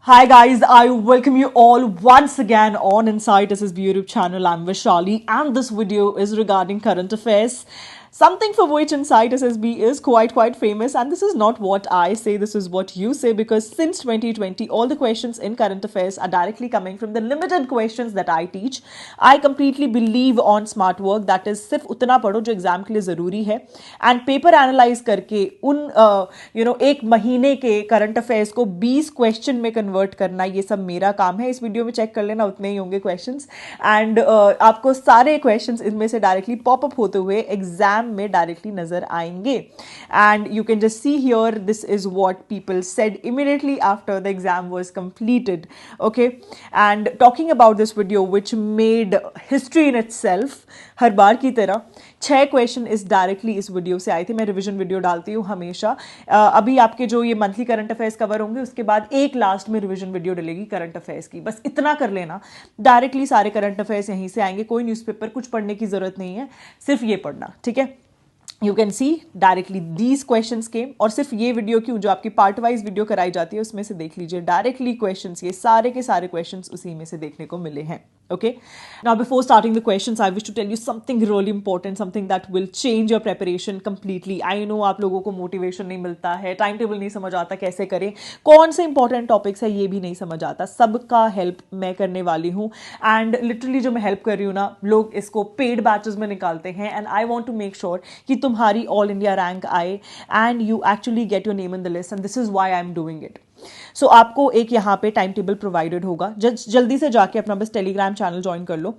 Hi guys, I welcome you all once again on Insight SSB YouTube channel. I'm Vishali and this video is regarding current affairs. Something for which Insight SSB is quite famous, and this is not what I say, this is what you say, because since 2020 all the questions in current affairs are directly coming from the limited questions that I teach. I completely believe on smart work, that is सिर्फ उतना पढ़ो जो exam के लिए ज़रूरी है and paper analyse करके उन एक महीने के करंट अफेयर्स को 20 क्वेश्चन में कन्वर्ट करना, ये सब मेरा काम है. इस वीडियो में चेक कर लेना, उतने ही होंगे क्वेश्चंस एंड आपको सारे क्वेश्चंस इनमें से डायरेक्टली पॉपअप होते हुए एग्जाम में डायरेक्टली नजर आएंगे. And you can just see here, this is what people said immediately after the exam was completed. Okay, and talking about this video which made history in itself, हर बार की तरह 6 question इस directly इस video से आए थे. मैं रिवीजन वीडियो डालती हूँ हमेशा. अभी आपके जो ये मंथली करंट अफेयर्स कवर होंगे, उसके बाद एक लास्ट में रिवीजन वीडियो डलेगी करंट अफेयर्स की. बस इतना कर लेना, डायरेक्टली सारे करंट अफेयर्स यहीं से आएंगे. कोई न्यूज़पेपर कुछ पढ़ने की जरूरत नहीं है, सिर्फ ये पढ़ना, ठीक है. You can see directly these questions came, और सिर्फ ये वीडियो क्यों, जो आपकी पार्ट वाइज वीडियो कराई जाती है उसमें से देख लीजिए, डायरेक्टली क्वेश्चंस, ये सारे के सारे क्वेश्चंस उसी में से देखने को मिले हैं. Okay, now before starting the questions, I wish to tell you something really important, something that will change your preparation completely. I know आप लोगों को मोटिवेशन नहीं मिलता है, टाइम टेबल नहीं समझ आता कैसे करें, कौन से इंपॉर्टेंट टॉपिक्स है ये भी नहीं समझ आता. सबका हेल्प मैं करने वाली हूँ एंड लिटरली जो मैं हेल्प कर रही हूँ ना, लोग इसको पेड बैचेस में निकालते हैं and I want to make sure कि तुम्हारी ऑल इंडिया रैंक आए and you actually get your name in the list, and this is why I am doing it. So आपको एक यहाँ पे टाइम टेबल प्रोवाइडेड होगा, जल्दी से जाके अपना बस टेलीग्राम चैनल ज्वाइन कर लो.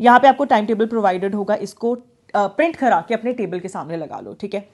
यहाँ पे आपको टाइम टेबल प्रोवाइडेड होगा, इसको प्रिंट करा के अपने टेबल के सामने लगा लो, ठीक है.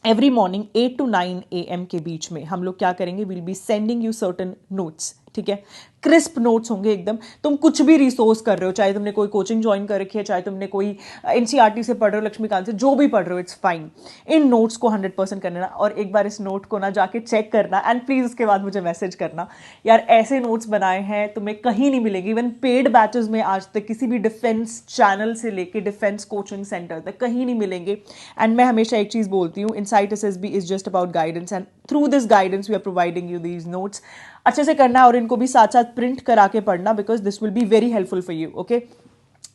एवरी मॉर्निंग 8 to 9 AM के बीच में हम लोग क्या करेंगे, will be sending you certain notes, ठीक है. क्रिस्प नोट्स होंगे एकदम. तुम कुछ भी रिसोर्स कर रहे हो, चाहे तुमने कोई कोचिंग ज्वाइन कर रखी है, चाहे तुमने कोई एनसीईआरटी से पढ़ रहे हो, लक्ष्मीकांत से, जो भी पढ़ रहे हो, इट्स फाइन. इन नोट्स को 100% करना, और एक बार इस नोट को ना जाके चेक करना एंड प्लीज उसके बाद मुझे मैसेज करना, यार ऐसे नोट्स बनाए हैं, तुम्हें कहीं नहीं मिलेंगे. इवन पेड बैचेस में आज तक किसी भी डिफेंस चैनल से लेके डिफेंस कोचिंग सेंटर तक कहीं नहीं मिलेंगे. एंड मैं हमेशा एक चीज बोलती हूँ, insight SSB is just about guidance, and through this guidance we are providing you these notes. अच्छे से करना और इनको भी साथ साथ प्रिंट करा के पढ़ना, because this will be very helpful for you. Okay,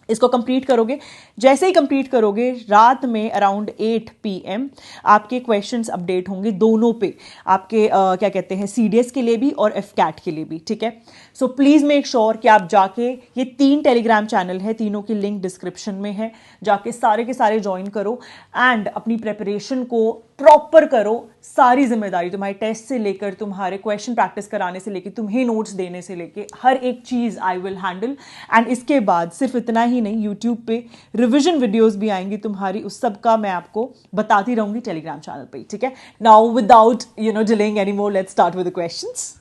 इसको कंप्लीट करोगे, जैसे ही कंप्लीट करोगे रात में अराउंड 8 PM आपके क्वेश्चंस अपडेट होंगे दोनों पे, आपके क्या कहते हैं, सीडीएस के लिए भी और एफकैट के लिए भी, ठीक है. सो प्लीज मेक श्योर कि आप जाके, ये 3 टेलीग्राम चैनल है, तीनों की लिंक डिस्क्रिप्शन में है, जाके सारे के सारे ज्वाइन करो एंड अपनी प्रेपरेशन को प्रॉपर करो. सारी जिम्मेदारी तुम्हारे टेस्ट से लेकर तुम्हारे क्वेश्चन प्रैक्टिस कराने से लेकर तुम्हें नोट्स देने से लेकर हर एक चीज आई विल हैंडल. एंड इसके बाद सिर्फ इतना ही नहीं, यूट्यूब पे रिविजन वीडियोस भी आएंगी तुम्हारी, उस सब का मैं आपको बताती रहूंगी टेलीग्राम चैनल पे, ठीक है. Now without delaying any more, let's start with the questions.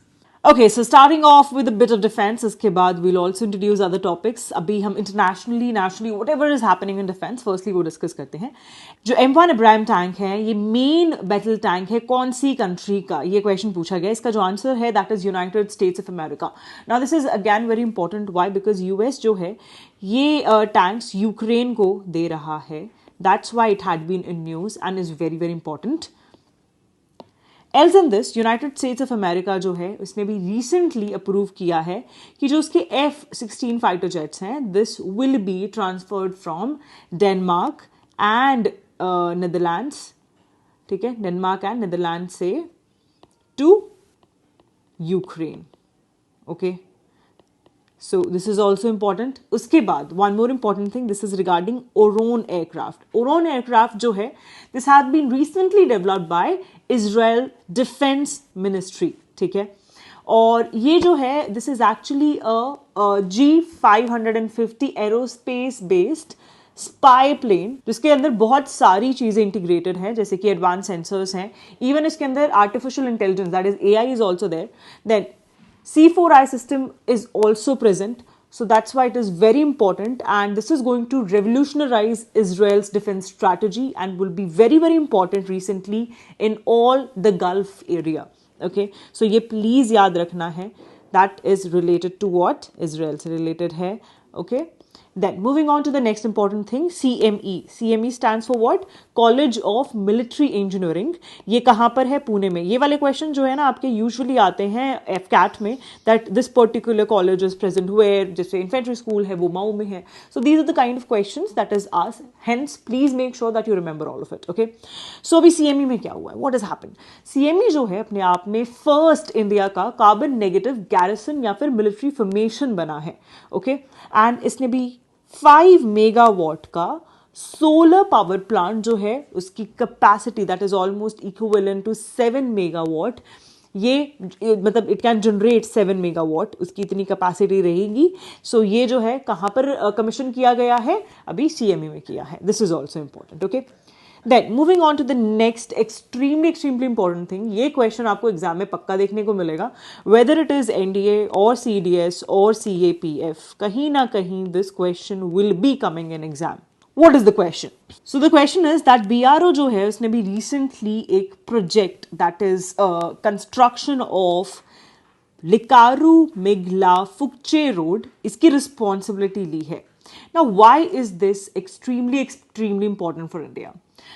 Okay, so starting off with a bit of defense, इसके बाद we'll also introduce other topics. अभी हम internationally, nationally, whatever is happening in defense, firstly वो discuss करते हैं. जो M1 Abraham tank है, ये मेन बैटल टैंक है कौन सी कंट्री का, ये क्वेश्चन पूछा गया. इसका जो आंसर है that is United States of America. Now this is again very important. Why? Because US जो है ये टैंक्स यूक्रेन को दे रहा है. That's why it had been in news and is very very important. Else in this, United States of America जो है उसने भी रिसेंटली अप्रूव किया है कि जो उसके F-16 फाइटर जेट्स हैं, this will be transferred from Denmark and Netherlands, ठीक है, डेनमार्क एंड नेदरलैंड से to Ukraine. Okay, so this is also important. उसके बाद one more important thing, this is regarding Oron aircraft. Oron aircraft जो है, this has been recently developed by Israel Defense Ministry, ठीक है. और ये जो है, this is actually a G550 aerospace based spy plane, जिसके अंदर बहुत सारी चीजें इंटीग्रेटेड हैं, जैसे कि एडवांस सेंसर्स हैं, इवन इसके अंदर artificial intelligence, that is AI is also there, then C4I system is also present. So that's why it is very important, and this is going to revolutionize Israel's defense strategy and will be very very important recently in all the Gulf area. Okay, so ये please याद रखना है, that is related to what? Israel से related है. Okay, Then moving on to the next important thing, CME. CME stands for what? College of Military Engineering. ये कहाँ पर है? पुणे में. ये वाले क्वेश्चन जो है ना आपके यूजुअली आते हैं FCAT में, that this particular college is present where, जैसे इन्फेंट्री स्कूल है वो मऊ में है. So these are the kind of questions that is asked. Hence, please make sure that you remember all of it. Okay. So अभी CME में क्या हुआ है? What has happened? CME जो है अपने आप में फर्स्ट इंडिया का कार्बन नेगेटिव गैरिसन या फिर मिलिट्री फॉर्मेशन बना है. ओके. एंड इसने भी 5 मेगावाट का सोलर पावर प्लांट जो है उसकी capacity that is almost equivalent to 7 megawatt. ये मतलब इट कैन जनरेट 7 मेगावाट, उसकी इतनी कैपेसिटी रहेगी. सो ये जो है कहाँ पर कमीशन किया गया है? अभी CME में किया है. This is also important. Okay. Then moving on to the next extremely important thing. ये क्वेश्चन आपको एग्जाम में पक्का देखने को मिलेगा. Whether it is NDA or CDS or CAPF, कहीं ना कहीं this question will be coming in exam. What is the question? So the question is that BRO जो है उसने भी recently एक project that is construction of Likaru Migla Fukche road, इसकी responsibility ली है. Now why is this extremely important for India?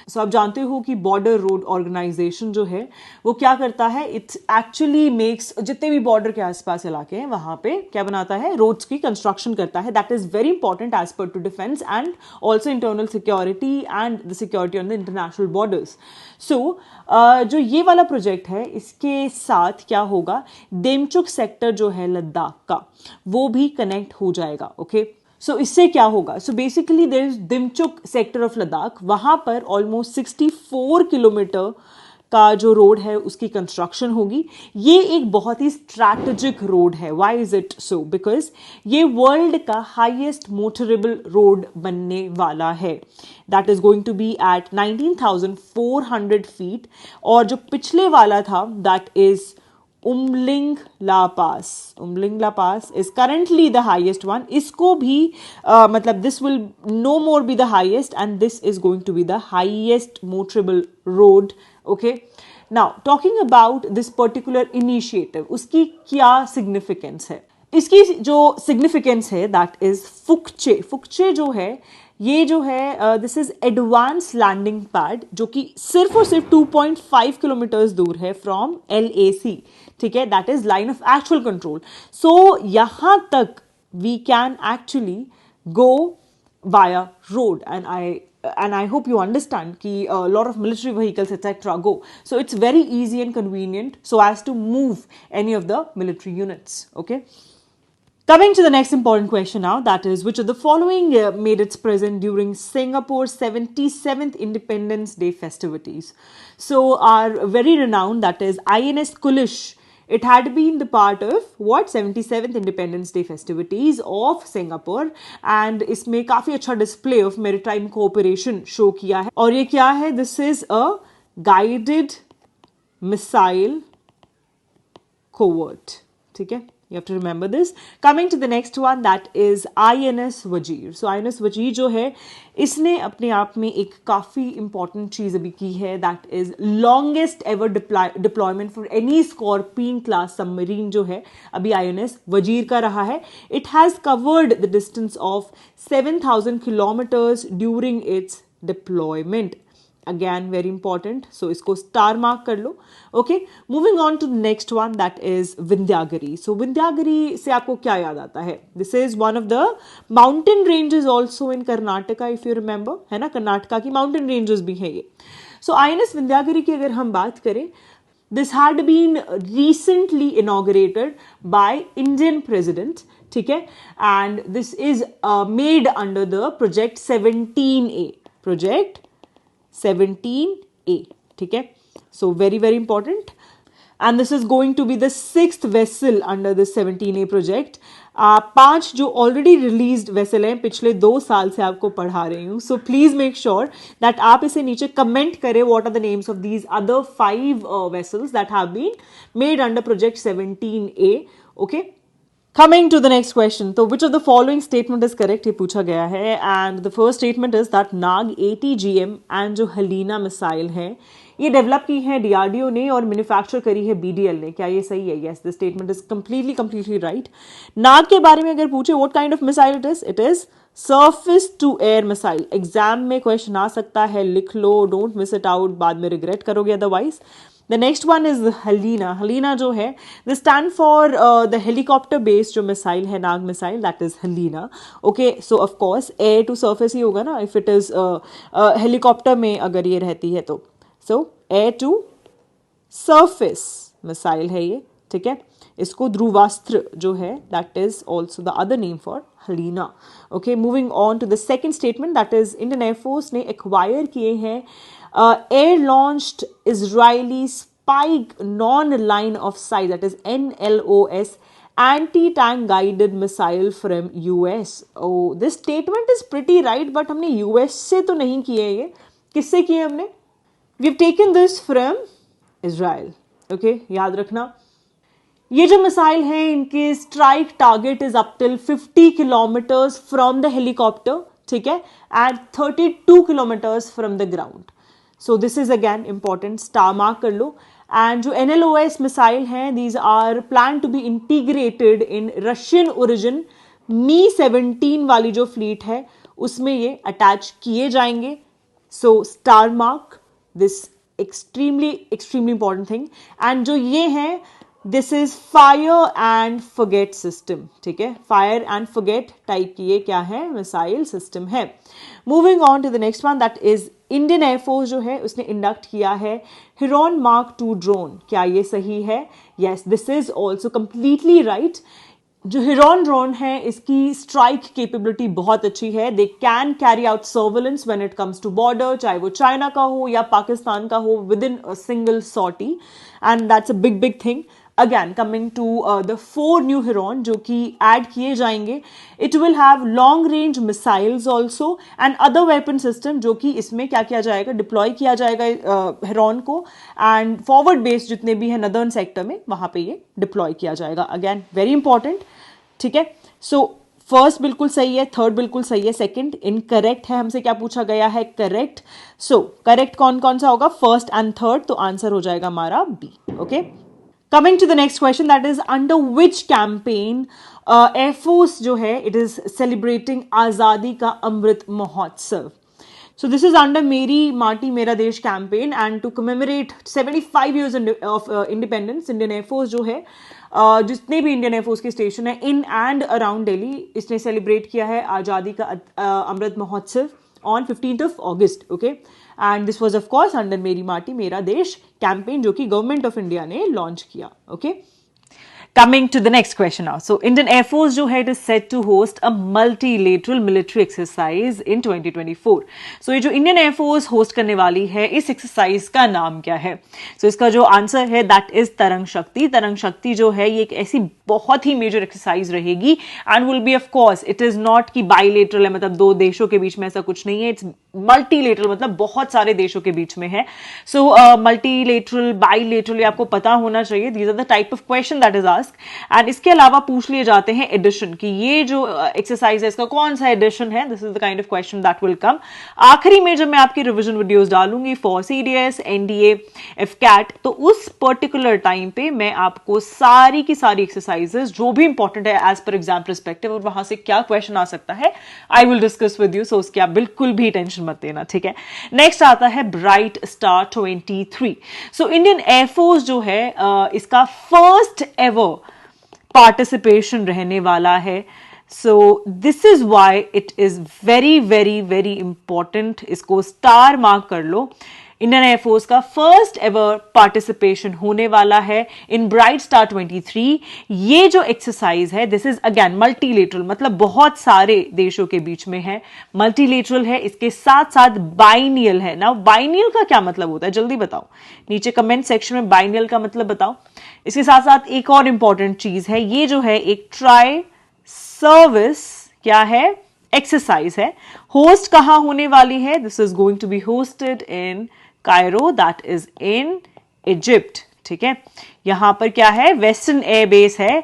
So आप जानते हो कि बॉर्डर रोड ऑर्गेनाइजेशन जो है वो क्या करता है? इट एक्चुअली मेक्स जितने भी बॉर्डर के आसपास इलाके हैं वहां पे क्या बनाता है? रोड्स की कंस्ट्रक्शन करता है. That is very important as per to defence and also internal security and the security on the international borders. So जो ये वाला प्रोजेक्ट है इसके साथ क्या होगा? देमचुक सेक्टर जो है लद्दाख का वो भी कनेक्ट हो जाएगा. ओके. सो इससे क्या होगा? So basically there is Demchok sector of Ladakh, वहां पर ऑलमोस्ट 64 किलोमीटर का जो रोड है उसकी कंस्ट्रक्शन होगी. ये एक बहुत ही स्ट्रैटेजिक रोड है. Why is it so? Because ये वर्ल्ड का हाईएस्ट मोटरेबल रोड बनने वाला है. That is going to be at 19,400 feet. और जो पिछले वाला था that is Umling La pass is currently the highest one. इसको भी मतलब this will no more be the highest and this is going to be the highest motorable road. Okay. Now talking about this particular initiative, उसकी क्या significance है? इसकी जो significance है that is Fukche जो है ये जो है this is advance landing pad जो कि सिर्फ और सिर्फ 2.5 किलोमीटर्स दूर है फ्रॉम LAC. ठीक है. That is line of actual control. So यहां तक we can actually go via road and I hope you understand कि lot of military vehicles etc. go. So it's very easy and convenient so as to move any of the military units. Okay. Coming to the next important question now, that is, which of the following made its presence during Singapore's 77th Independence Day festivities? So our very renowned, that is INS Kulish, it had been the part of what 77th Independence Day festivities of Singapore and इसमें काफी अच्छा display of maritime cooperation show किया है. और ये क्या है? This is a guided missile covert. ठीक है. You have to remember this. Coming to the next one, that is INS Wajir. So INS Wajir जो है इसने अपने आप में एक काफ़ी important चीज़ अभी की है. That is longest ever deployment for any Scorpene class submarine जो है अभी INS Wajir का रहा है. It has covered the distance of 7,000 kilometers during its deployment. Again very important, so इसको स्टार मार्क कर लो. Okay. Moving on to next one, that is Vindhyagiri. So Vindhyagiri से आपको क्या याद आता है? This is one of the mountain ranges also in Karnataka, if you remember, है ना. कर्नाटका की माउंटेन रेंजेस भी है ये. सो INS विंध्यागिरी की अगर हम बात करें, this had been recently inaugurated by Indian president. ठीक है. And this is made under the project 17A. Project 17A. ठीक है. So very important. And this is going to be the 6th vessel under this 17A project. 5 जो already released vessel हैं पिछले 2 साल से आपको पढ़ा रही हूँ. So please make sure that आप इसे नीचे comment करें what are the names of these other 5 vessels that have been made under project 17A. Okay. Coming to the next question, so which of the following statement is correct? ये पूछा गया है. And the first statement is that Nag ATGM and जो हलीना missile है ये develop की है DRDO ने और मैन्युफैक्चर करी है BDL ने. क्या ये सही है? Yes, this statement is completely right. नाग के बारे में अगर पूछे what kind of missile it is surface to air missile, exam में क्वेश्चन आ सकता है, लिख लो, डोंट मिस इट आउट, बाद में रिग्रेट करोगे otherwise. The next one is Helina. Helina जो है the stand for the helicopter based जो मिसाइल है, Nag missile, that is Helina. Okay, so of course air to surface ही होगा ना, इफ इट इज हेलीकॉप्टर में अगर ये रहती है तो. So air to surface missile है ये, ठीक है. इसको ध्रुवास्त्र जो है, that is also the other name for Helina. Okay, moving on to the second statement, that is Indian air force ने एक्वायर किए हैं air launched Israeli spike non line of sight, that is NLOS anti tank guided missile from US. Oh, this statement is pretty right, but हमने US से तो नहीं किए. ये किससे किए हमने? We have taken this from Israel. Okay, याद रखना. ये जो मिसाइल है, इनके strike target is up till 50 kilometres from the helicopter, ठीक है, and 32 kilometres from the ground. So this is again important, star mark कर लो. एंड जो NLOS मिसाइल हैं, these are plan to be integrated in Russian origin Mi-17 वाली जो fleet है उसमें ये अटैच किए जाएंगे. So star mark this extremely important thing. And जो ये है, this is fire and forget system, ठीक है, फायर एंड फॉरगेट टाइप की ये क्या है, मिसाइल सिस्टम है. Moving on to the next one, that is Indian air force जो है उसने इंडक्ट किया है हिरॉन Mark 2 ड्रोन. क्या ये सही है? Yes, this is also completely right. जो हिरॉन ड्रोन है, इसकी स्ट्राइक कैपेबिलिटी बहुत अच्छी है. They can carry out surveillance when it comes to border, चाहे वो चाइना का हो या पाकिस्तान का हो, within a single sortie, and that's a big thing. Again coming to the 4 new Heron जो कि ऐड किए जाएंगे, it will have long range missiles also and other weapon system, जो कि इसमें क्या किया जाएगा, डिप्लॉय किया जाएगा हिरॉन को, एंड फॉरवर्ड बेस जितने भी है नदर्न सेक्टर में, वहां पे ये डिप्लॉय किया जाएगा. अगेन वेरी इंपॉर्टेंट, ठीक है. सो फर्स्ट बिल्कुल सही है, थर्ड बिल्कुल सही है, सेकंड इनकरेक्ट है. हमसे क्या पूछा गया है? करेक्ट. सो करेक्ट कौन कौन सा होगा? First and third. तो आंसर हो जाएगा हमारा B. Okay, coming to the next question, that is under which campaign air force जो है इट इज सेलिब्रेटिंग आजादी का Amrit Mahotsav. So this is under मेरी माटी मेरा देश campaign, and to commemorate 75 years of independence, Indian Air Force जो है जितने भी इंडियन एयरफोर्स के स्टेशन है इन एंड अराउंड दिल्ली, इसने सेलिब्रेट किया है आज़ादी का Amrit Mahotsav on 15th August. Okay, and this was of course under मेरी माटी मेरा देश कैंपेन, जो कि गवर्नमेंट ऑफ इंडिया ने लॉन्च किया. Okay, Coming to the next question now. So, Indian Air Force जो है it is set to host a multilateral military exercise in 2024. So, ये जो Indian Air Force host करने वाली है, इस exercise का नाम क्या है? So, इसका जो आंसर है that is तरंग शक्ति. तरंग शक्ति जो है ये एक ऐसी बहुत ही मेजर एक्सरसाइज रहेगी and will be of course it is not कि bilateral है, मतलब दो देशों के बीच में, ऐसा कुछ नहीं है. It's multilateral, मतलब बहुत सारे देशों के बीच में है. So, multilateral, bilateral ये आपको पता होना चाहिए. These are the type of question that is asked. And इसके अलावा पूछ लिए जाते हैं एडिशन की, ये जो एक्सरसाइज है इसका कौन सा एडिशन है. This is the kind of question that will come आखिरी में जब मैं आपकी रिवीजन वीडियोस डालूंगी फॉर CDS, NDA, FCAT, तो उस पर्टिकुलर टाइम पे मैं आपको सारी की सारी एक्सरसाइजेस जो भी इंपॉर्टेंट है एज पर एग्जाम परस्पेक्टिव और वहां से क्या क्वेश्चन आ सकता है, I will discuss with you. So उसकी आप बिल्कुल भी टेंशन मत लेना, ठीक है. नेक्स्ट आता है bright star 23. So Indian air force जो है इसका फर्स्ट एवर पार्टिसिपेशन रहने वाला है. So this is why it is very very very important. इसको स्टार मार्क कर लो. इंडियन एयरफोर्स का फर्स्ट एवर पार्टिसिपेशन होने वाला है इन ब्राइट स्टार 23. ये जो एक्सरसाइज है दिस इज अगेन मल्टीलेटरल, मतलब बहुत सारे देशों के बीच में है. मल्टीलेटरल है, इसके साथ साथ बाइनियल है. ना बाइनियल का क्या मतलब होता है जल्दी बताओ, नीचे कमेंट सेक्शन में बाइनियल का मतलब बताओ. इसके साथ साथ एक और इंपॉर्टेंट चीज है, ये जो है एक ट्राई सर्विस क्या है एक्सरसाइज है. होस्ट कहां होने वाली है? This is going to be hosted in Cairo, that is in Egypt, ठीक है. यहां पर क्या है? वेस्टर्न एयर बेस है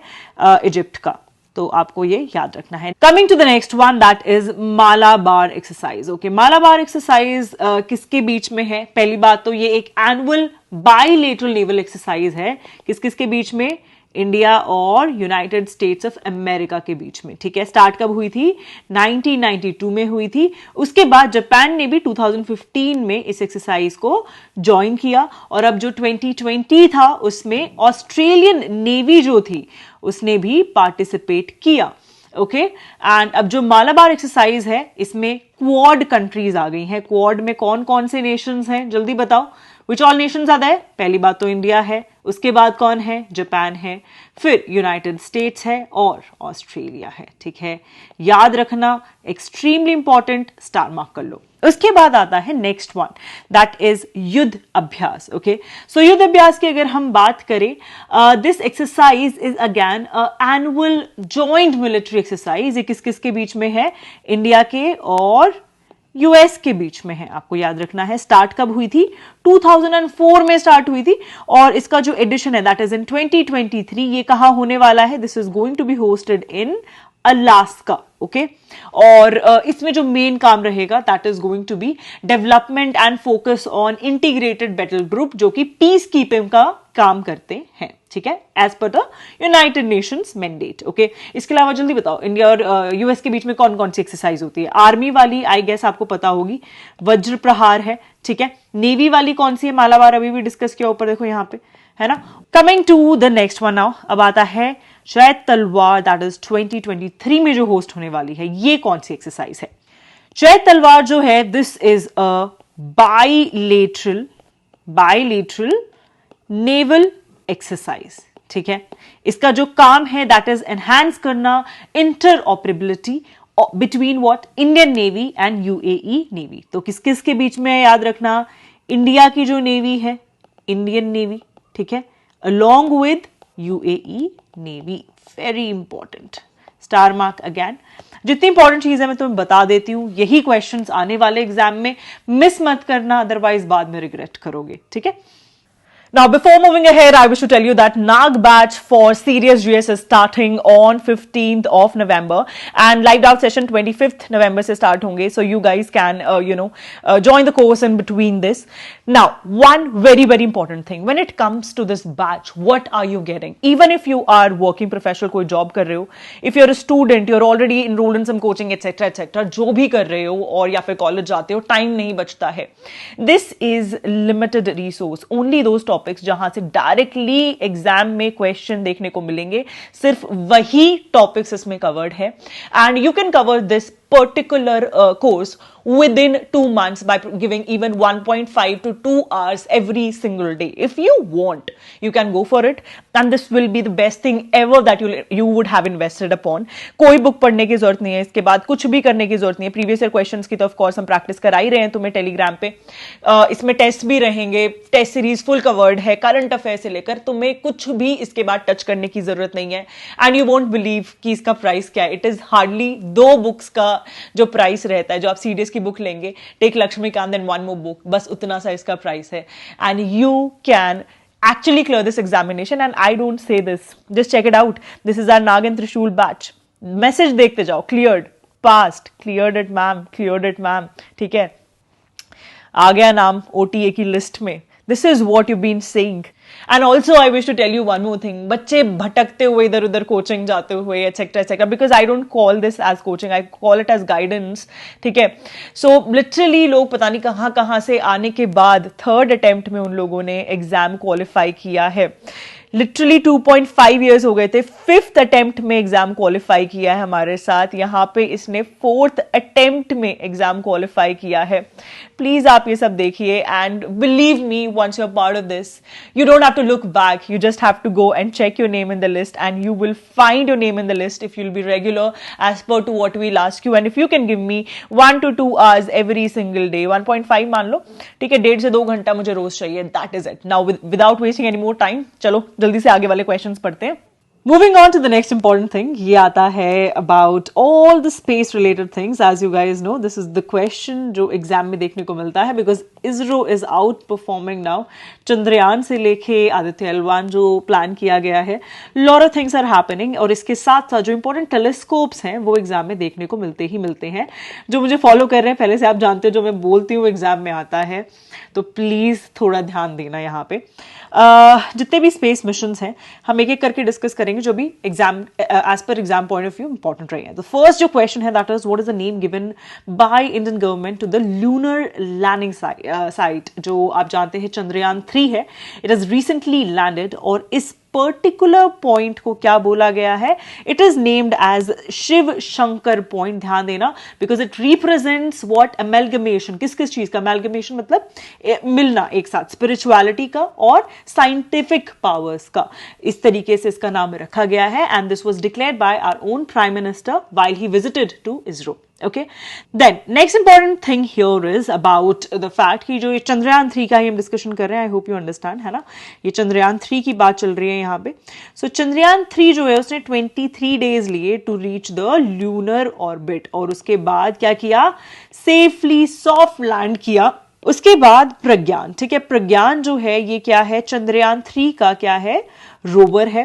इजिप्ट का, तो आपको ये याद रखना है. Coming to the next one, that is Malabar exercise. Okay, Malabar exercise किसके बीच में है? पहली बात तो ये एक एनुअल बाइलेटरल नेवल एक्सरसाइज है. किस किस के बीच में? इंडिया और यूनाइटेड स्टेट्स ऑफ अमेरिका के बीच में, ठीक है। स्टार्ट कब हुई थी? 1992 में हुई थी। उसके बाद जापान ने भी 2015 में इस एक्सरसाइज को ज्वाइन किया, और अब जो 2020 था उसमें ऑस्ट्रेलियन नेवी जो थी उसने भी पार्टिसिपेट किया, ओके। एंड अब जो मालाबार एक्सरसाइज है इसमें क्वाड कंट्रीज आ गई हैं। क्वाड में कौन कौन से नेशंस हैं, जल्दी बताओ। Which all nations are there? पहली बात तो इंडिया है, उसके बाद कौन है? जापान है, फिर यूनाइटेड स्टेट्स है और ऑस्ट्रेलिया है, ठीक है। याद रखना, एक्सट्रीमली इंपॉर्टेंट, स्टार मार्क कर लो। उसके बाद आता है नेक्स्ट वन, दैट इज युद्ध अभ्यास, ओके। सो युद्ध अभ्यास की अगर हम बात करें, this exercise is again annual joint military exercise. ये किस किस के बीच में है? इंडिया के और यूएस के बीच में है, आपको याद रखना है। स्टार्ट कब हुई थी? 2004 में स्टार्ट हुई थी, और इसका जो एडिशन है दैट इज इन 2023। ये कहां होने वाला है? This is going to be hosted in Alaska, okay. और इसमें जो मेन काम रहेगा that is going to be development and focus on integrated battle group, जो कि पीस कीपिंग का काम करते हैं, ठीक है, as per the United Nations mandate, okay. इसके अलावा जल्दी बताओ, इंडिया और यूएस के बीच में कौन कौन सी एक्सरसाइज होती है? आर्मी वाली आई गेस आपको पता होगी, वज्र प्रहार है, ठीक है। नेवी वाली कौन सी है? मालाबार अभी भी डिस्कस किया ऊपर, देखो यहाँ पे, है ना। Coming to the next one now, अब आता है जय तलवार, दैट इज 2023 में जो होस्ट होने वाली है। ये कौन सी एक्सरसाइज है? जय तलवार जो है, this is a bilateral naval exercise, ठीक है। इसका जो काम है दैट इज एनहांस करना inter operability between what? Indian navy and UAE navy. तो किस किस के बीच में है? याद रखना, इंडिया की जो नेवी है, इंडियन नेवी, ठीक है, along with UAE navy. Very important, star mark again. जितनी इंपॉर्टेंट चीज है मैं तुम्हें बता देती हूं, यही क्वेश्चंस आने वाले एग्जाम में, मिस मत करना, अदरवाइज बाद में रिग्रेट करोगे, ठीक है। Now, before moving ahead, I wish to tell you that NAG batch for Serious GS is starting on 15th of November, and live doubt session 25th November se start honge. So you guys can, join the course in between this. Now, one very, very important thing when it comes to this batch, what are you getting? Even if you are working professional, कोई job कर रहे हो, if you're a student, you're already enrolled in some coaching, etc., etc., जो भी कर रहे हो और या फिर college जाते हो, time नहीं बचता है. This is limited resource. Only those topics जहां से डायरेक्टली एग्जाम में क्वेश्चन देखने को मिलेंगे, सिर्फ वही टॉपिक्स इसमें कवर्ड है, and you can cover this particular course within 2 months by giving even 1.5 to 2 hours every single day. If you want, you can go for it, and this will be the best thing ever that you would have invested upon. कोई book पढ़ने की जरूरत नहीं है, इसके बाद कुछ भी करने की जरूरत नहीं है। प्रीवियस ईयर क्वेश्चंस की तो ऑफ कोर्स हम प्रैक्टिस करा ही रहे हैं तुम्हें टेलीग्राम पे। इसमें टेस्ट भी रहेंगे, टेस्ट सीरीज फुल कवर्ड है, करंट अफेयर से लेकर, तुम्हें कुछ भी इसके बाद टच करने की जरूरत नहीं है। एंड यू वोंट बिलीव कि इसका प्राइस क्या है। इट इज हार्डली 2 बुक्स का जो प्राइस रहता है, जो आप सीडीएस की बुक लेंगे, take Laxmikanth and one more book, बस उतना सा इसका प्राइस है, and you can actually clear this examination. And I don't say this, just check it out. This is our Nag and Trishul batch. Message देखते जाओ, cleared, passed, cleared it ma'am, ठीक है, आ गया नाम OTA की list में. This is what you've been saying. And also I wish to tell you one more thing. बच्चे भटकते हुए इधर उधर कोचिंग जाते हुए etc etc, because I don't call this as coaching, I call it as guidance, ठीक है. So literally लोग पता नहीं कहाँ कहाँ से आने के बाद 3rd अटेम्प्ट में उन लोगों ने एग्जाम क्वालिफाई किया है. लिटरली 2.5 years हो गए थे. 5th अटेम्प्ट में एग्जाम क्वालिफाई किया है हमारे साथ. यहाँ पे इसने 4th अटेम्प्ट में एग्जाम क्वालिफाई किया है. प्लीज आप ये सब देखिए, and believe me, once you are part of this, you don't have to look back, you just have to go and check your name in the list, and you will find your name in the list if you'll be regular as per to what we'll ask you. And if you can give me 1 to 2 hours every single day, 1.5 मान लो, ठीक है, 1.5 से 2 घंटा मुझे रोज चाहिए, that is it. Now without wasting any more time, चलो जल्दी से आगे वाले क्वेश्चंस पढ़ते हैं. Moving on to the next important thing, ये आता है about all the space related things. As you guys know, this is the question जो एग्जाम में देखने को मिलता है because ISRO is outperforming now. Chandrayaan से लेके आदित्य L1 जो प्लान किया गया है, lot of things are happening और इसके साथ साथ जो important telescopes हैं वो एग्जाम में देखने को मिलते ही मिलते हैं. जो मुझे फॉलो कर रहे हैं पहले से आप जानते हो जो मैं बोलती हूँ एग्जाम में आता है, तो प्लीज थोड़ा ध्यान देना यहाँ पे. जितने भी स्पेस मिशंस हैं हम एक एक करके डिस्कस करेंगे जो भी exam as per exam point of view important रहे हैं. तो फर्स्ट जो क्वेश्चन है that is what is the name given by Indian government to the lunar landing site जो आप जानते हैं चंद्रयान 3 है. इट इज रिसेंटली लैंडेड और इस पर्टिकुलर पॉइंट को क्या बोला गया है, it is named as Shiv Shankar point. ध्यान देना because it represents what amalgamation, किस किस चीज का अमेलगमेशन मतलब मिलना एक साथ, स्पिरिचुअलिटी का और साइंटिफिक पावर्स का. इस तरीके से इसका नाम रखा गया है and this was declared by our own prime minister while he visited to ISRO. Okay, then next important thing here is about the fact कि जो ये चंद्रयान 3 का ही हम डिस्कशन कर रहे हैं. आई होप यू अंडरस्टैंड, है ना. ये चंद्रयान 3 की बात चल रही है यहाँ पे. सो चंद्रयान 3 जो है उसने 23 डेज लिए to reach the lunar orbit और उसके बाद क्या किया, सेफली सॉफ्ट लैंड किया. उसके बाद प्रज्ञान, ठीक है, प्रज्ञान जो है ये क्या है, चंद्रयान 3 का क्या है, रोवर है.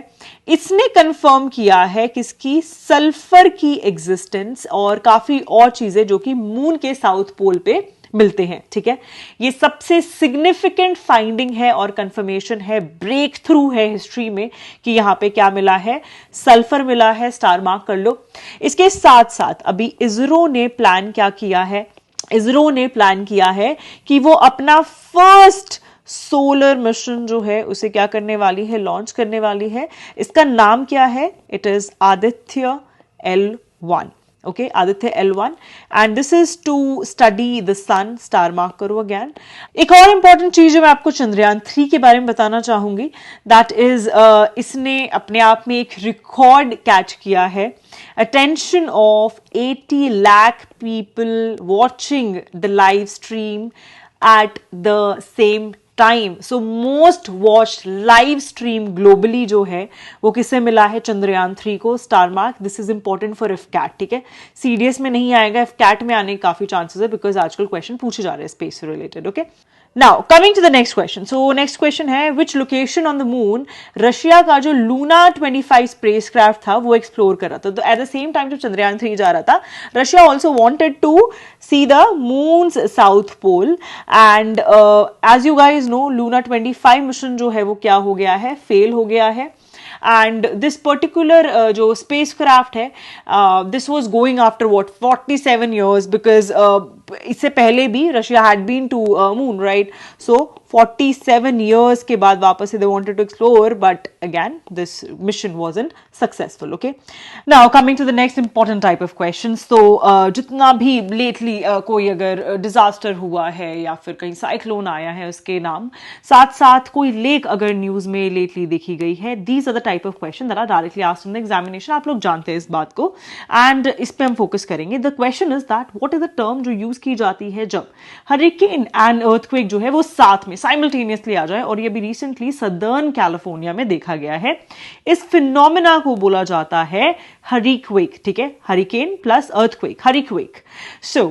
इसने कंफर्म किया है किसकी, सल्फर की एग्जिस्टेंस और काफी और चीजें जो कि मून के साउथ पोल पे मिलते हैं. ठीक है, ये सबसे सिग्निफिकेंट फाइंडिंग है और कंफर्मेशन है, ब्रेक थ्रू है हिस्ट्री में कि यहां पे क्या मिला है, सल्फर मिला है. स्टार मार्क कर लो. इसके साथ साथ अभी ISRO ने प्लान क्या किया है, ISRO ने प्लान किया है कि वो अपना फर्स्ट सोलर मिशन जो है उसे क्या करने वाली है, लॉन्च करने वाली है. इसका नाम क्या है, it is Aditya L1. Okay, Aditya L1 and this is to study the sun. Star mark करो अगेन. एक और इंपॉर्टेंट चीज जो मैं आपको चंद्रयान 3 के बारे में बताना चाहूंगी दैट इज इसने अपने आप में एक रिकॉर्ड कैच किया है. Attention of 80 lakh people watching the live stream at the same time. So most watched live stream globally जो है वो किससे मिला है, चंद्रयान 3 को. Star mark. This is important for AFCAT. ठीक है, सीडीएस में नहीं आएगा, एफकैट में आने के काफी चांसेस है बिकॉज आजकल क्वेश्चन पूछे जा रहे हैं स्पेस से related. Okay, now coming to the next question. So next question है which location on the moon Russia का जो लूना 25 स्पेसक्राफ्ट था वो एक्सप्लोर कर रहा था. तो एट द सेम टाइम जो चंद्रयान 3 जा रहा था, Russia also wanted to see the moon's south pole and as you guys know Luna 25 mission जो है वो क्या हो गया है, फेल हो गया है. एंड दिस पर्टिकुलर जो स्पेस क्राफ्ट है this was going after what 47 years because इससे पहले भी Russia had been to moon, right. So 47 years के बाद वापस से they wanted to explore but again this mission wasn't successful. Okay, now coming to the next important type of questions. तो जितना भी lately कोई अगर डिजास्टर हुआ है या फिर कहीं साइक्लोन आया है उसके नाम, साथ साथ कोई लेक अगर न्यूज में lately देखी गई है, these are the type of question that are directly asked in the examination. आप लोग जानते हैं इस बात को एंड इस पे हम फोकस करेंगे. The question is that what is the term जो यूज की जाती है जब हरिकेन एंड अर्थक्वेक जो है वो साथ में साइमल्टेनियसली आ जाए, और ये भी रिसेंटली सदर्न कैलिफोर्निया में देखा गया है. इस फिनोमेना को बोला जाता है हरिक्वेक. ठीक है, hurricane plus earthquake, hurriquake. So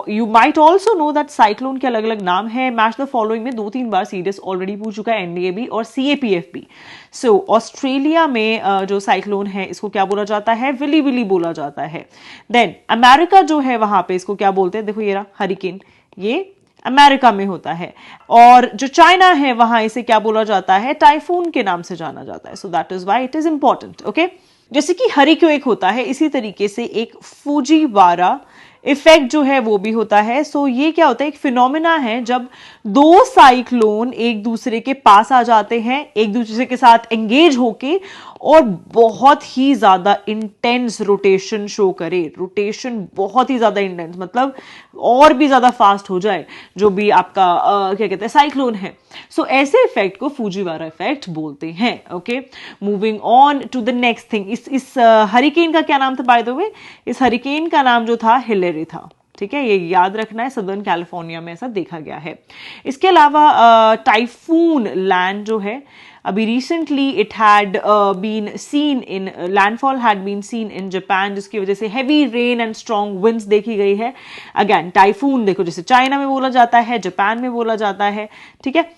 you might also know that cyclone के अलग अलग नाम है. मैच द फॉलोइंग में 2-3 बार सीडीएस ऑलरेडी पूछ चुका है, एनडीए भी और सीएपीएफ भी. सो ऑस्ट्रेलिया में जो साइक्लोन है इसको क्या बोला जाता है, विली विली बोला जाता है. देन अमेरिका जो है वहां पे इसको क्या बोलते हैं, देखो ये रहा हरिकेन, ये अमेरिका में होता है. और जो चाइना है वहां इसे क्या बोला जाता है, टाइफून के नाम से जाना जाता है. So that is why it is important. Okay, जैसे कि हरिक्वेक होता है इसी तरीके से एक फुजीवारा इफेक्ट जो है वो भी होता है. सो ये क्या होता है, एक फिनोमेना है जब दो साइक्लोन एक दूसरे के पास आ जाते हैं, एक दूसरे के साथ एंगेज होके और बहुत ही ज्यादा इंटेंस रोटेशन शो करे. रोटेशन बहुत ही ज्यादा इंटेंस मतलब और भी ज्यादा फास्ट हो जाए जो भी आपका क्या कहते हैं साइक्लोन है. सो ऐसे इफेक्ट को फुजीवारा इफेक्ट बोलते हैं. Okay, moving on to the next thing. इस हरिकेन का क्या नाम था बाय द वे, इस हरिकेन का नाम जो था हिलेरी था. ठीक है, ये याद रखना है, सदर्न कैलिफोर्निया में ऐसा देखा गया है. इसके अलावा टाइफून लैंड जो है अभी recently it had been seen in landfall had been seen in Japan, जिसकी वजह से heavy rain and strong winds देखी गई है। अगेन टाइफून देखो, जैसे चाइना में बोला जाता है, जापान में बोला जाता है, ठीक है।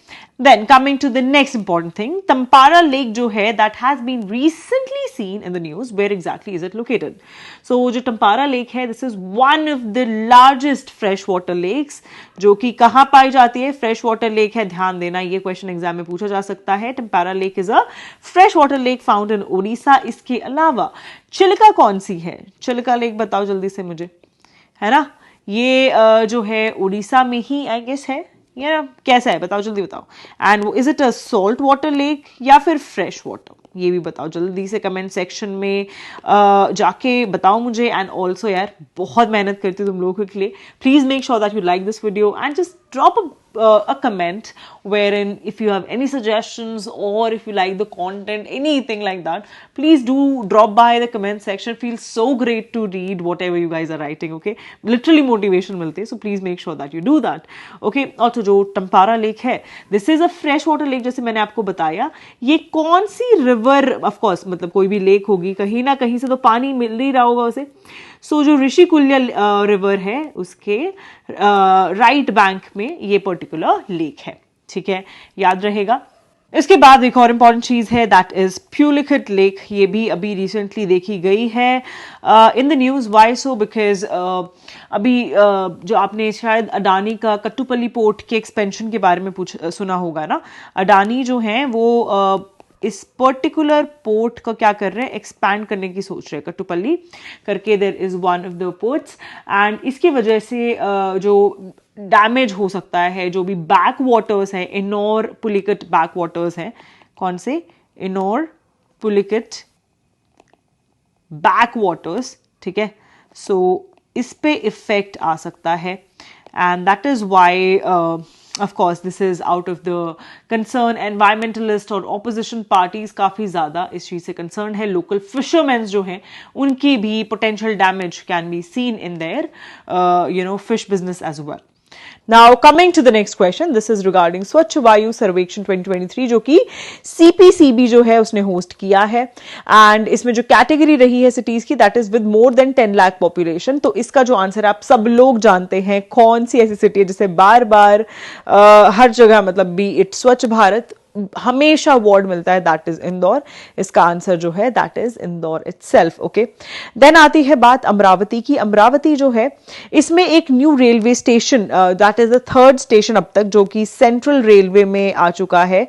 Then coming to the next important thing, Tampara Lake जो है that has been recently seen in the news. Where exactly is it located? So जो Tampara Lake है, this is one of the largest freshwater lakes, जो कि कहाँ पाई जाती है? Freshwater lake है, ध्यान देना, ये क्वेश्चन एग्जाम में पूछा जा सकता है। Tampara Lake is a freshwater lake found in Odisha. इसके अलावा चिल्का कौन सी है? चिल्का लेक बताओ जल्दी से मुझे, है ना? ये जो है उड़ीसा में ही आई गेस है, या कैसा है बताओ, जल्दी बताओ। And is it a salt water lake या फिर फ्रेश वाटर, ये भी बताओ जल्दी से कमेंट सेक्शन में जाके बताओ मुझे। एंड ऑल्सो यार बहुत मेहनत करती हूँ तुम लोगों के लिए, please make sure that you like this video and just drop a comment wherein if you have any suggestions or if you like the content, anything like that, please do drop by the comment section. It feels so great to read whatever you guys are writing, okay? Literally motivation मिलती है, so please make sure that you do that, okay? और तो जो Tampara lake है, this is a fresh water lake, जैसे मैंने आपको बताया। ये कौन सी रिवर, ऑफ कोर्स मतलब कोई भी लेक होगी, कहीं ना कहीं से तो पानी मिल ही रहा होगा उसे। सो जो ऋषिकुल्य रिवर है उसके राइट बैंक में ये पर्टिकुलर लेक है, ठीक है, याद रहेगा। इसके बाद एक और इम्पॉर्टेंट चीज है, दैट इज प्यूलिखट लेक। ये भी अभी रिसेंटली देखी गई है in the news. Why so? Because अभी जो आपने शायद अडानी का कट्टुपल्ली पोर्ट के एक्सपेंशन के बारे में सुना होगा ना। अडानी जो है वो इस पर्टिकुलर पोर्ट का क्या कर रहे हैं, एक्सपैंड करने की सोच रहे हैं, कट्टुपल्ली करके there is one of the ports. And इसकी वजह से जो डैमेज हो सकता है, जो भी बैक वाटर्स हैं, इनोर पुलिकट बैक वाटर्स हैं, कौन से? इनोर पुलिकट बैक वाटर्स, ठीक है। सो इस पे इफेक्ट आ सकता है and that is why of course this is out of the concern। environmentalist और opposition parties काफी ज्यादा इस चीज से concerned है। local fishermen जो हैं उनकी भी potential damage can be seen in their fish business as well। Now coming to the next question, this is regarding स्वच्छ वायु सर्वेक्षण 2023 जो कि CPCB जो है उसने होस्ट किया है। एंड इसमें जो कैटेगरी रही है सिटीज की, that is with more than 10 lakh population. तो इसका जो आंसर आप सब लोग जानते हैं, कौन सी ऐसी सिटी है जिसे बार बार हर जगह मतलब बी इट स्वच्छ भारत हमेशा अवार्ड मिलता है, दैट इज इंदौर। इसका आंसर जो है that is Indore itself, okay. Then आती है बात अमरावती की। अमरावती जो है इसमें एक new railway station, that is the third station अब तक, जो कि सेंट्रल रेलवे में आ चुका है।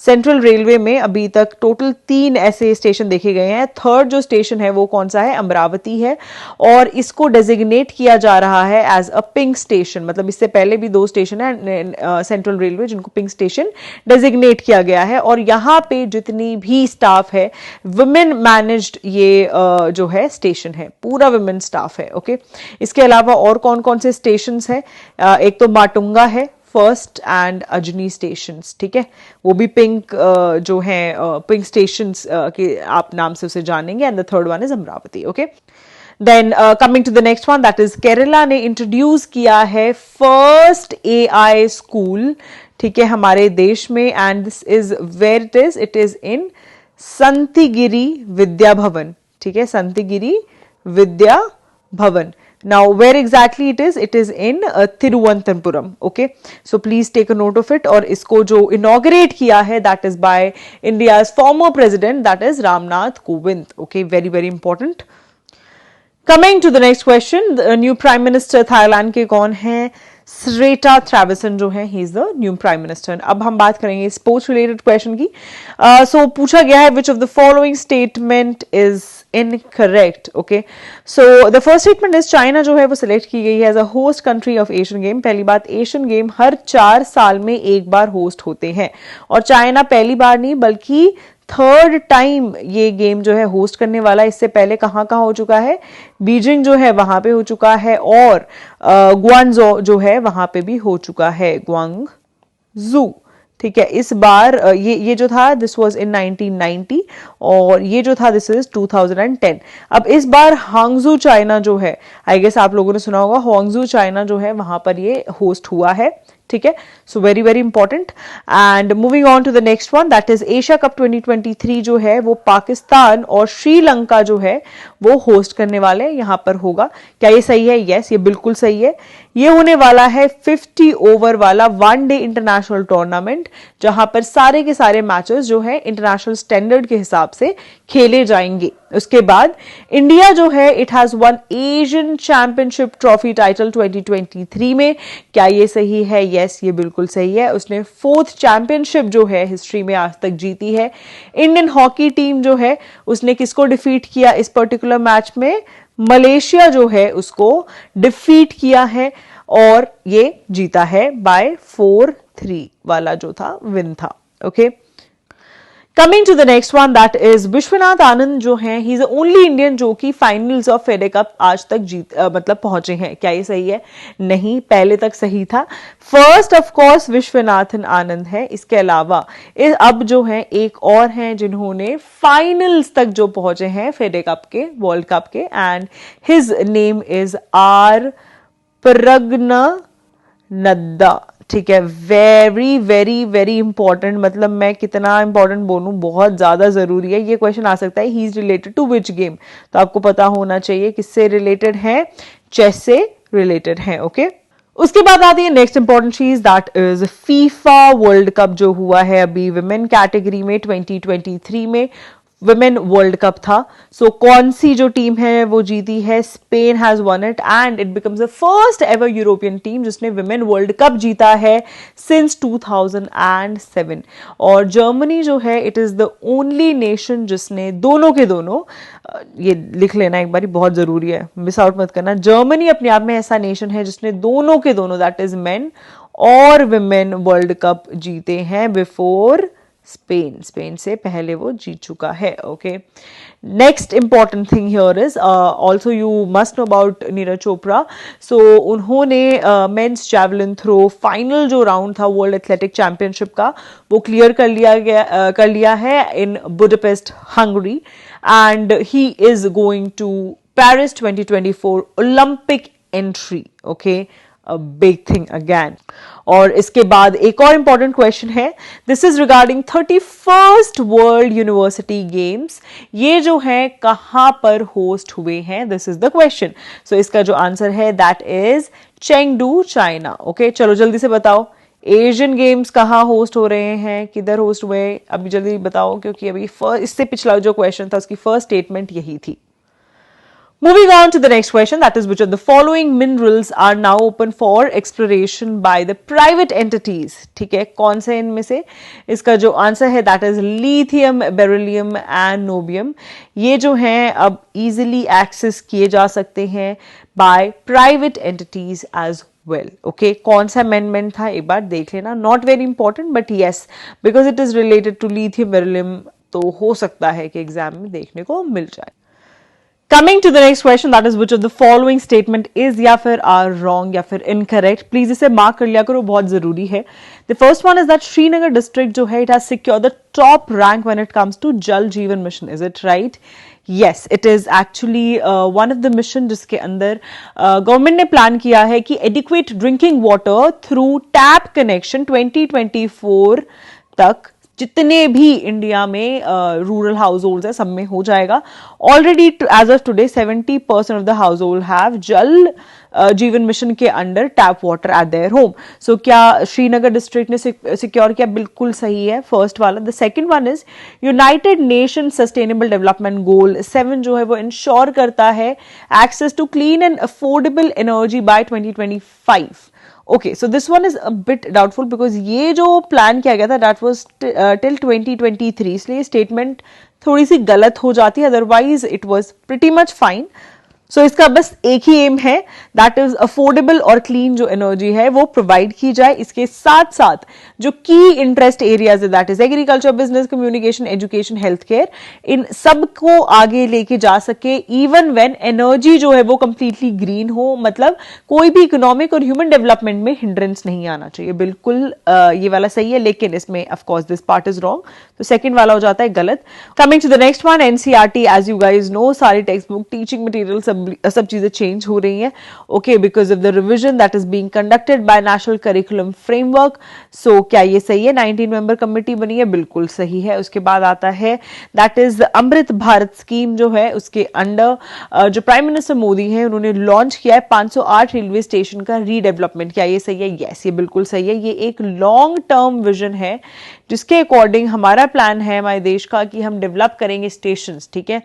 सेंट्रल रेलवे में अभी तक टोटल 3 ऐसे स्टेशन देखे गए हैं। थर्ड जो स्टेशन है वो कौन सा है? अमरावती है। और इसको डेजिग्नेट किया जा रहा है एज अ पिंक स्टेशन। मतलब इससे पहले भी 2 स्टेशन है सेंट्रल रेलवे जिनको पिंक स्टेशन डेजिग्नेट किया गया है। और यहाँ पे जितनी भी स्टाफ है वुमेन मैनेज्ड ये जो है स्टेशन है, पूरा वुमेन स्टाफ है, ओके। इसके अलावा और कौन कौन से स्टेशन है? एक तो माटुंगा है, फर्स्ट एंड अजनी स्टेशंस, ठीक है, वो भी पिंक जो है पिंक स्टेशंस के आप नाम से उसे जानेंगे। And the third one is Amaravati, okay. Then coming to the next one, that is Kerala ने इंट्रोड्यूस किया है फर्स्ट AI स्कूल, ठीक है, हमारे देश में। And this is where it is in Santhigiri Vidya Bhavan, ठीक है, संतिगिरी विद्या भवन। Now, where exactly it is? It is in Thiruvananthapuram. Okay, so please take a note of it. और इसको जो inaugurate किया है, that is by India's former president, that is Ramnath Kovind. Okay, very very important. Coming to the next question, the new prime minister Thailand के कौन है? श्रेटा थ्रैविसन जो है, he is the new prime minister. अब हम बात करेंगे स्पोर्ट्स रिलेटेड क्वेश्चन की। सो पूछा गया है which of the following statement is incorrect, okay. So the first statement is China जो है वो सिलेक्ट की गई है as a host country of Asian game. पहली बात, एशियन गेम हर 4 साल में एक बार होस्ट होते हैं और चाइना पहली बार नहीं बल्कि थर्ड टाइम ये गेम जो है होस्ट करने वाला। इससे पहले कहाँ कहाँ हो चुका है? बीजिंग जो है वहां पे हो चुका है और ग्वांगझो जो है वहां पे भी हो चुका है, ग्वांगझू, ठीक है। इस बार ये जो था दिस वाज इन 1990 और ये जो था दिस इज 2010। अब इस बार हांगझू चाइना जो है, आई गेस आप लोगों ने सुना होगा, हांगझू चाइना जो है वहां पर ये होस्ट हुआ है, ठीक है, so very very important. And moving on to the next one, that is Asia cup 2023 जो है वो पाकिस्तान और श्रीलंका जो है वो होस्ट करने वाले, यहां पर होगा। क्या ये सही है? यस, ये बिल्कुल सही है। ये होने वाला है 50 ओवर वाला वन डे इंटरनेशनल टूर्नामेंट, जहां पर सारे के सारे मैचेस जो है इंटरनेशनल स्टैंडर्ड के हिसाब से खेले जाएंगे। उसके बाद इंडिया जो है it has one Asian championship trophy title 2023 में। क्या ये सही है? यस, ये बिल्कुल सही है। उसने 4th चैंपियनशिप जो है हिस्ट्री में आज तक जीती है। इंडियन हॉकी टीम जो है उसने किसको डिफीट किया इस पर्टिकुलर मैच में? मलेशिया जो है उसको डिफीट किया है और ये जीता है बाय 4-3 वाला जो था विन था। Okay, coming to the next one, that is Vishwanath Anand जो है he is the only Indian जो कि फाइनल्स ऑफ फेडे कप आज तक मतलब पहुंचे हैं। क्या ये सही है? नहीं, पहले तक सही था। First of course Viswanathan Anand है, इसके अलावा अब जो है एक और हैं जिन्होंने फाइनल्स तक जो पहुंचे हैं फेडे कप के, वर्ल्ड कप के, and his name is R Praggnanandhaa. ठीक है, वेरी वेरी वेरी इंपॉर्टेंट, मतलब मैं कितना इंपॉर्टेंट बोलूं, बहुत ज्यादा जरूरी है। ये क्वेश्चन आ सकता है, he is related to which game, तो आपको पता होना चाहिए किससे रिलेटेड है, चेस से रिलेटेड है। ओके, उसके बाद आती है नेक्स्ट इंपॉर्टेंट चीज, that is FIFA world cup जो हुआ है अभी विमेन कैटेगरी में 2023 में। विमेन वर्ल्ड कप था, सो कौन सी जो टीम है वो जीती है? Spain has one it and it becomes the first ever European team जिसने विमेन वर्ल्ड कप जीता है सिंस 2007। और जर्मनी जो है it is the only nation जिसने दोनों के दोनों, ये लिख लेना एक बारी, बहुत जरूरी है, मिस आउट मत करना। जर्मनी अपने आप में ऐसा नेशन है जिसने दोनों के दोनों, दैट इज मेन और विमेन वर्ल्ड कप जीते हैं बिफोर स्पेन से पहले वो जीत चुका है। Okay, next important thing here is also you must know about Neeraj Chopra. So उन्होंने मेंस जैवलिन थ्रो फाइनल जो राउंड था वर्ल्ड एथलेटिक चैंपियनशिप का वो क्लियर कर लिया है in Budapest Hungary, and he is going to Paris 2024 Olympic entry. Okay, a big thing again। और इसके बाद एक और इंपॉर्टेंट क्वेश्चन है, this is regarding 31st world university games. ये जो है कहां पर होस्ट हुए हैं? This is the question. So इसका जो आंसर है that is Chengdu, China. Okay, चलो जल्दी से बताओ, एशियन गेम्स कहाँ होस्ट हो रहे हैं, किधर होस्ट हुए? अभी जल्दी बताओ, क्योंकि अभी इससे पिछला जो क्वेश्चन था उसकी फर्स्ट स्टेटमेंट यही थी। Moving on to the next question, that is which of the following minerals are now open for exploration by the private entities? ठीक है, कौन से इनमें से? इसका जो आंसर है that is lithium, beryllium and niobium। ये जो हैं अब easily access किए जा सकते हैं by private entities as well। Okay, कौन सा amendment था एक बार देख लेना, not very important but yes because it is related to lithium, beryllium, तो हो सकता है कि एग्जाम में देखने को मिल जाए। Coming to the next question, that is which of the following statement is या फिर are wrong या फिर incorrect? प्लीज इसे मार्क कर लिया करो, बहुत जरूरी है। The first one is that Srinagar district जो है it has secured the top rank when it comes to Jal Jeevan mission. Is it right? Yes, it is actually one of the mission जिसके अंदर government ने plan किया है कि adequate drinking water through tap connection 2024 तक जितने भी India में रूरल हाउस होल्ड है सब में हो जाएगा। Already as of today 70% of the household have Jal Jeevan Mission के under tap water at their home. So क्या श्रीनगर डिस्ट्रिक्ट ने सिक्योर किया? बिल्कुल सही है, फर्स्ट वाला। The second one is United Nation sustainable development goal 7 जो है वो इंश्योर करता है access to clean and affordable energy by 2025। Okay, so this one is a bit doubtful because ये जो प्लान किया गया था दैट वाज टिल 2023, इसलिए स्टेटमेंट थोड़ी सी गलत हो जाती है, otherwise it was pretty much fine. So इसका बस एक ही एम है, दैट इज अफोर्डेबल और क्लीन जो एनर्जी है वो प्रोवाइड की जाए। इसके साथ साथ जो की इंटरेस्ट एरियाज है that is agriculture, business, communication, education, health care, इन सबको आगे लेके जा सके इवन व्हेन एनर्जी जो है वो कंप्लीटली ग्रीन हो। मतलब कोई भी इकोनॉमिक और ह्यूमन डेवलपमेंट में हिंड्रेंस नहीं आना चाहिए। बिल्कुल ये वाला सही है, लेकिन इसमें of course this part is wrong, तो सेकेंड वाला हो जाता है गलत। Coming to the next one, NCERT as you guys know सारी टेक्स्ट बुक टीचिंग मटेरियल सब सब चीज़ें चेंज हो रही हैं, okay, because of the revision that is being conducted by national curriculum framework. So क्या ये सही है? 19 मेंबर कमेटी बनी है, बिल्कुल सही है। उसके बाद आता है that is Amrit Bharat scheme जो है, उसके अंडर जो प्राइम मिनिस्टर मोदी हैं उन्होंने लॉन्च किया है 508 रेलवे स्टेशन का रीडेवलपमेंट। क्या ये सही है? यस, ये बिल्कुल सही है। ये एक लॉन्ग टर्म विजन है जिसके अकॉर्डिंग हमारा प्लान है हमारे देश का कि हम डेवलप करेंगे स्टेशंस, ठीक है।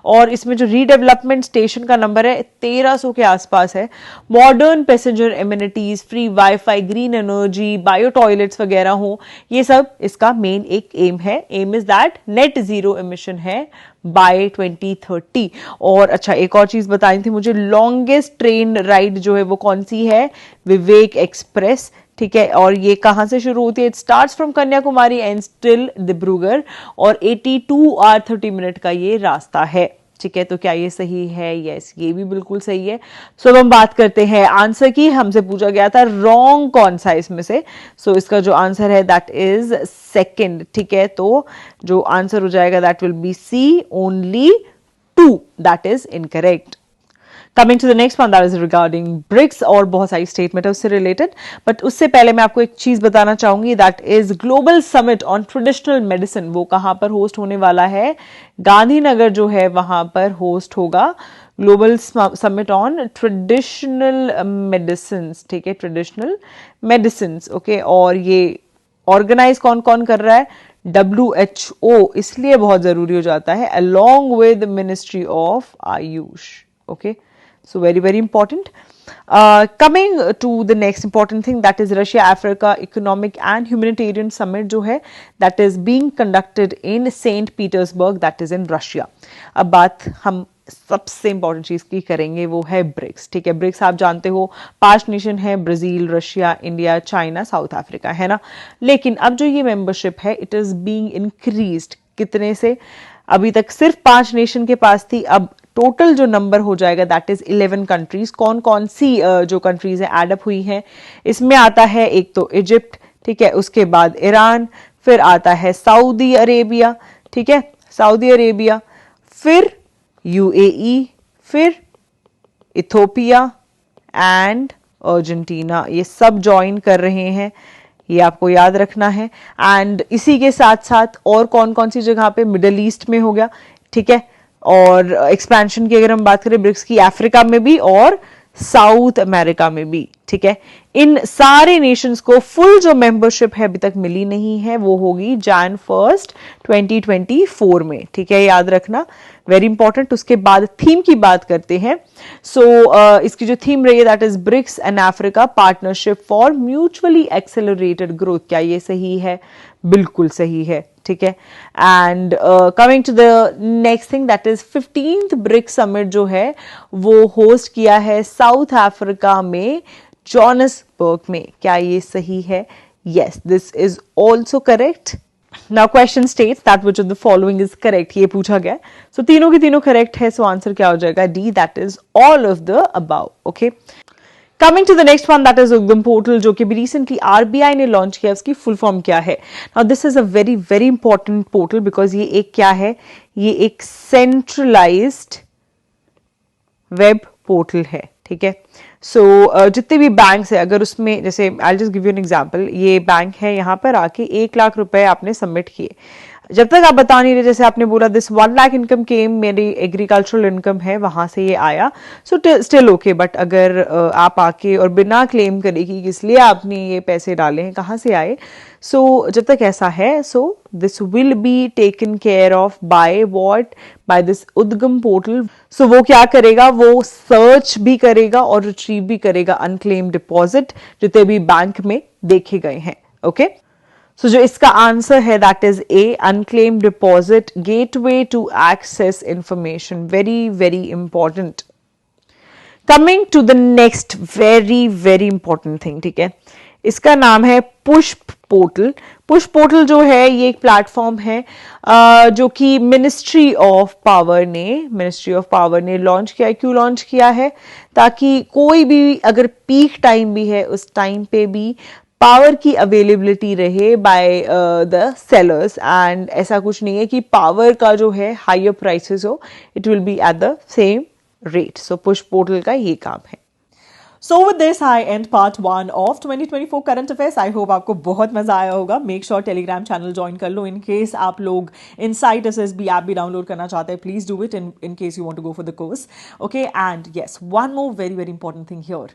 और इसमें जो रीडेवलपमेंट स्टेशन का नंबर है 1300 के आसपास है। Modern passenger amenities, free wifi, green energy, bio toilets वगैरह हो, ये सब इसका मेन एक एम है। Aim is that net zero emission है बाय 2030। और अच्छा, एक और चीज बताई थी मुझे, लॉन्गेस्ट ट्रेन राइड जो है वो कौन सी है? विवेक एक्सप्रेस, ठीक है। और ये कहां से शुरू होती है? It starts from Kanyakumari and still Dibrugarh, और 82 आवर 30 मिनट का ये रास्ता है, ठीक है। तो क्या ये सही है? यस, ये भी बिल्कुल सही है। सो हम बात करते हैं आंसर की। हमसे पूछा गया था रॉन्ग कौन सा इसमें से। सो इसका जो आंसर है दैट इज सेकंड, ठीक है। तो जो आंसर हो जाएगा that will be C, only 2, that is incorrect. Coming to the next one that is regarding BRICS, और बहुत सारी स्टेटमेंट है उससे रिलेटेड, बट उससे पहले मैं आपको एक चीज बताना चाहूंगी that is global summit on traditional medicine. वो कहां पर होस्ट होने वाला है? गांधीनगर जो है वहां पर होस्ट होगा global summit on traditional medicine, ठीक है, ट्रेडिशनल मेडिसिन, ओके। और ये ऑर्गेनाइज कौन कौन कर रहा है? WHO, इसलिए बहुत जरूरी हो जाता है, along with ministry of Ayush, okay. So very important. Coming to the next important thing, that is Russia Africa Economic and Humanitarian Summit जो है that is being conducted in Saint Petersburg, that is in Russia. अब बात हम सबसे important चीज की करेंगे, वो है ब्रिक्स, ठीक है। ब्रिक्स आप जानते हो 5 नेशन है, Brazil, Russia, India, China, south Africa, है ना। लेकिन अब जो ये मेंबरशिप है इट इज बीइंग इंक्रीज्ड, कितने से? अभी तक सिर्फ 5 नेशन के पास थी, अब टोटल जो नंबर हो जाएगा दैट इज 11 कंट्रीज। कौन कौन सी जो कंट्रीज है एड अप हुई हैं? इसमें आता है एक तो इजिप्ट, ठीक है, उसके बाद ईरान, फिर आता है सऊदी अरेबिया, ठीक है, सऊदी अरेबिया, फिर UAE, फिर इथोपिया एंड अर्जेंटीना, ये सब ज्वाइन कर रहे हैं, ये आपको याद रखना है। एंड इसी के साथ साथ और कौन कौन सी जगह पे? मिडल ईस्ट में हो गया, ठीक है। और एक्सपेंशन की अगर हम बात करें ब्रिक्स की, अफ्रीका में भी और साउथ अमेरिका में भी, ठीक है। इन सारे नेशंस को फुल जो मेंबरशिप है अभी तक मिली नहीं है, वो होगी Jan 1, 2024 में, ठीक है, याद रखना, वेरी इंपॉर्टेंट। उसके बाद थीम की बात करते हैं। सो इसकी जो थीम रही है that is BRICS and Africa partnership for mutually accelerated growth. क्या ये सही है? बिल्कुल सही है, ठीक है। And coming to the next thing that is 15th BRICS summit जो है वो होस्ट किया है साउथ अफ्रीका में, जोहान्सबर्ग में। क्या ये सही है? Yes, this is also correct. Now question states that which of the following is correct, ये पूछा गया। सो तीनों की तीनों करेक्ट है, सो आंसर क्या हो जाएगा? D, that is all of the above, okay. Coming to the next one that is Udgam portal, जो कि भी रिसेंटली RBI ने लॉन्च किया, उसकी फुल फॉर्म क्या है? Now this is a very very important portal because ये एक क्या है? ये एक सेंट्रलाइज्ड वेब पोर्टल है, ठीक है। सो जितने भी बैंक्स है, अगर उसमें जैसे I just give you an example, ये बैंक है, यहाँ पर आके 1 लाख रुपए आपने सबमिट किए, जब तक आप बता नहीं रहे, जैसे आपने बोला दिस 1 लाख इनकम केम, मेरी एग्रीकल्चरल इनकम है वहां से ये आया, सो स्टिल ओके। बट अगर आप आके और बिना क्लेम करे कि किस लिए आपने ये पैसे डाले हैं, कहाँ से आए, सो जब तक ऐसा है, so this will be taken care of by what? By this Udgam portal. So वो क्या करेगा? वो सर्च भी करेगा और रिट्रीव भी करेगा अनक्लेम डिपॉजिट जितने भी बैंक में देखे गए हैं, ओके। सो जो इसका आंसर है that is A, unclaimed deposit gateway to access information, very very important. Coming to the next very very important thing, ठीक है, इसका नाम है पुष्प पोर्टल। पुष्प पोर्टल जो है ये एक प्लेटफॉर्म है जो कि मिनिस्ट्री ऑफ पावर ने लॉन्च किया है। क्यों लॉन्च किया है? ताकि कोई भी अगर पीक टाइम भी है उस टाइम पे भी पावर की अवेलेबिलिटी रहे बाय द सेलर्स, एंड ऐसा कुछ नहीं है कि पावर का जो है हायर प्राइसेस हो, it will be at the same rate. So push portal का ये काम है. So with this, I end part 1 of 2024 current affairs. I hope आपको बहुत मजा आया होगा. Make sure Telegram channel join कर लो. In case आप लोग Insight SSB app भी download करना चाहते हैं, please do it in case you want to go for the course. Okay, and yes, one more very very important thing here.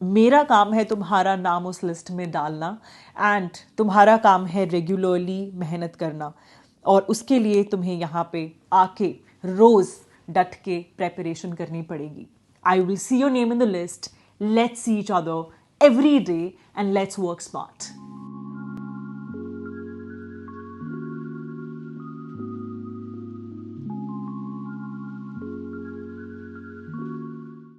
मेरा काम है तुम्हारा नाम उस लिस्ट में डालना एंड तुम्हारा काम है रेगुलरली मेहनत करना और उसके लिए तुम्हें यहाँ पे आके रोज डट के प्रेपरेशन करनी पड़ेगी. I will see your name in the list. Let's see each other every day and let's work smart.